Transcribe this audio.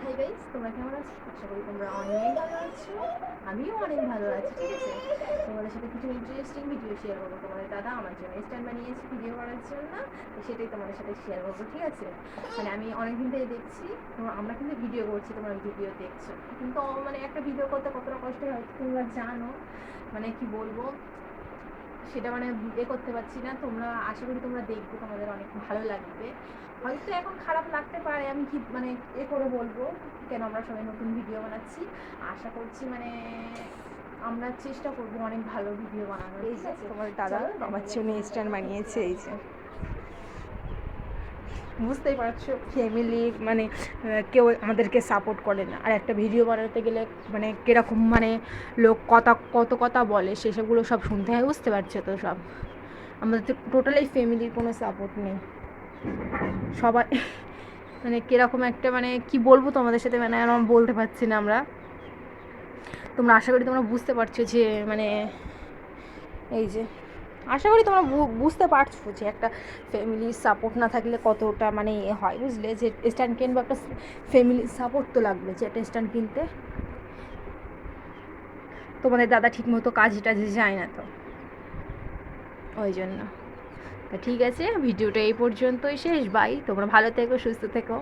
Hi guys, তোমরা কেমন আছো? আশা করি তোমরা অনেক ভালো আছো। আমিও অনেক ভালো আছি। ঠিক আছে, তোমাদের সাথে কিছু ইন্টারেস্টিং ভিডিও শেয়ার করবো। তোমাদের দাদা আমার জন্য স্ট্যান্ড বানিয়েছে ভিডিও করার জন্য, তো সেটাই তোমাদের সাথে শেয়ার করবো। ঠিক আছে, মানে আমি অনেকদিন থেকে দেখছি আমরা কিন্তু ভিডিও করছি, তোমরা ভিডিও দেখছো, কিন্তু মানে একটা ভিডিও করতে কতটা কষ্ট হয় তোমরা জানো। মানে কি বলবো, সেটা মানে করতে পারছি না। তোমরা আশা করি তোমরা দেখবে, তোমাদের অনেক ভালো লাগবে। হয়তো এখন খারাপ লাগতে পারে, আমি কি মানে করে বলবো কেন আমরা সবাই নতুন ভিডিও বানাচ্ছি। আশা করছি মানে আমরা চেষ্টা করবো অনেক ভালো ভিডিও বানানোর। এই ঠিক যে আছে, তোমার দাদা আমার জন্য স্ট্যান্ড বানিয়েছে। এই যে বুঝতেই পারছো, ফ্যামিলি মানে কেউ আমাদেরকে সাপোর্ট করে না, আর একটা ভিডিও বানাতে গেলে মানে কীরকম মানে লোক কত কথা বলে, সেসবগুলো সব শুনতে হয়। বুঝতে পারছো তো সব, আমাদের তো টোটালি ফ্যামিলির কোনো সাপোর্ট নেই। সবাই মানে কীরকম একটা মানে কি বলবো তোমাদের সাথে, মানে আর আমি বলতে পারছি না। তোমরা আশা করি তোমরা বুঝতে পারছো যে মানে এই যে আশা করি তোমরা বুঝতে পারছো যে একটা ফ্যামিলির সাপোর্ট না থাকলে কতটা মানে হয়, বুঝলে? যে স্ট্যান্ড কিনবো, একটা ফ্যামিলির সাপোর্ট তো লাগবে যে একটা স্ট্যান্ড কিনতে। তোমাদের দাদা ঠিক মতো কাজে টাজে যায় না, তো ওই জন্য। তা ঠিক আছে, ভিডিওটা এই পর্যন্তই শেষ। বাই, তোমরা ভালো থেকো, সুস্থ থেকো।